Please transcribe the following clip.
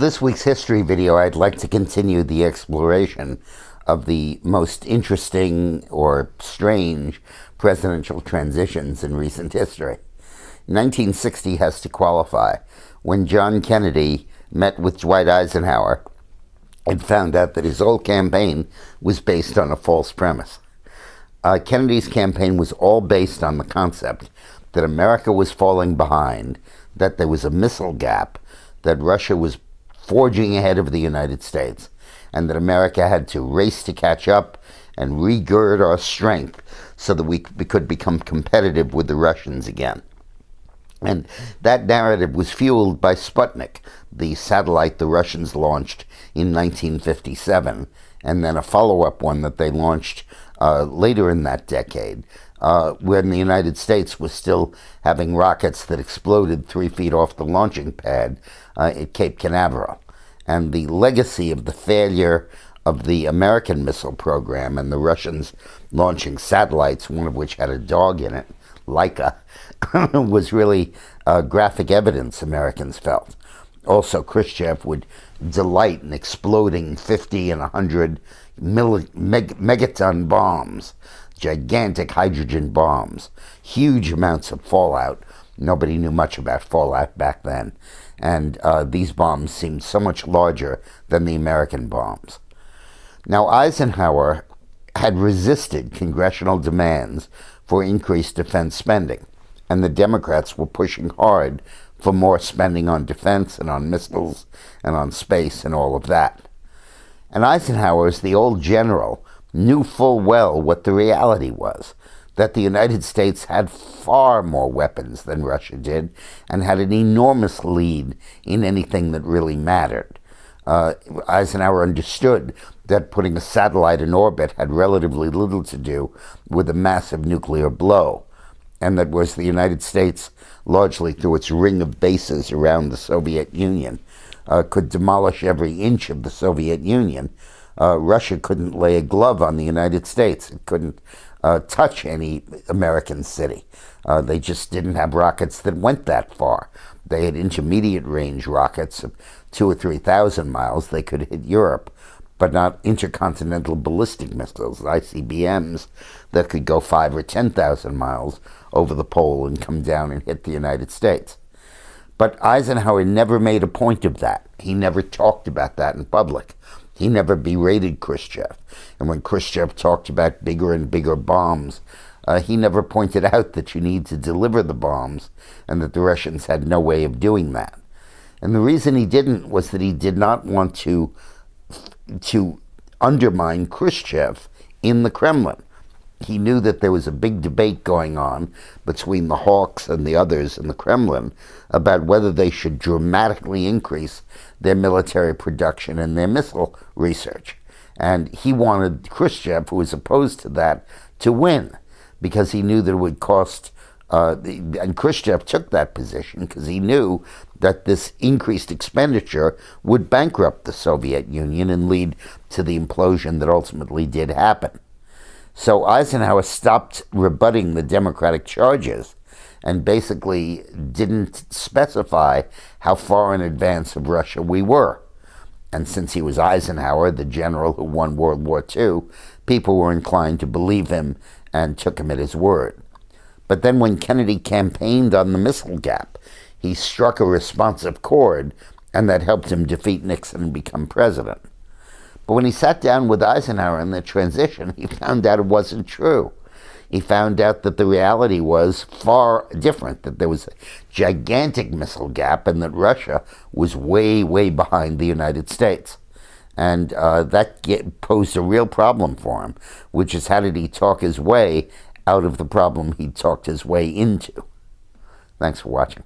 For this week's history video, I'd like to continue the exploration of the most interesting or strange presidential transitions in recent history. 1960 has to qualify when John Kennedy met with Dwight Eisenhower and found out that his whole campaign was based on a false premise. Kennedy's campaign was all based on the concept that America was falling behind, that there was a missile gap, that Russia was forging ahead of the United States, and that America had to race to catch up and regird our strength so that we could become competitive with the Russians again. And that narrative was fueled by Sputnik, the satellite the Russians launched in 1957, and then a follow-up one that they launched later in that decade, when the United States was still having rockets that exploded 3 feet off the launching pad at Cape Canaveral. And the legacy of the failure of the American missile program and the Russians launching satellites, one of which had a dog in it, Laika, was really graphic evidence Americans felt. Also, Khrushchev would delight in exploding 50 and 100 megaton bombs, gigantic hydrogen bombs, huge amounts of fallout. Nobody knew much about fallout back then. And these bombs seemed so much larger than the American bombs. Now, Eisenhower had resisted congressional demands for increased defense spending, and the Democrats were pushing hard for more spending on defense and on missiles and on space and all of that. And Eisenhower, as the old general, knew full well what the reality was, that the United States had far more weapons than Russia did and had an enormous lead in anything that really mattered. Eisenhower understood that putting a satellite in orbit had relatively little to do with a massive nuclear blow, and that was the United States, largely through its ring of bases around the Soviet Union, could demolish every inch of the Soviet Union. Russia couldn't lay a glove on the United States. It couldn't touch any American city. They just didn't have rockets that went that far. They had intermediate range rockets of 2,000 or 3,000 miles. They could hit Europe, but not intercontinental ballistic missiles, ICBMs, that could go 5,000 or 10,000 miles over the pole and come down and hit the United States. But Eisenhower never made a point of that. He never talked about that in public. He never berated Khrushchev. And when Khrushchev talked about bigger and bigger bombs, he never pointed out that you need to deliver the bombs and that the Russians had no way of doing that. And the reason he didn't was that he did not want to undermine Khrushchev in the Kremlin. He knew that there was a big debate going on between the hawks and the others in the Kremlin about whether they should dramatically increase their military production and their missile research. And he wanted Khrushchev, who was opposed to that, to win, because he knew that it would cost, and Khrushchev took that position because he knew that this increased expenditure would bankrupt the Soviet Union and lead to the implosion that ultimately did happen. So Eisenhower stopped rebutting the Democratic charges and basically didn't specify how far in advance of Russia we were. And since he was Eisenhower, the general who won World War II, people were inclined to believe him and took him at his word. But then when Kennedy campaigned on the missile gap, he struck a responsive chord, and that helped him defeat Nixon and become president. But when he sat down with Eisenhower in the transition, he found out it wasn't true. He found out that the reality was far different, that there was a gigantic missile gap and that Russia was way, way behind the United States. And that posed a real problem for him, which is how did he talk his way out of the problem he talked his way into. Thanks for watching.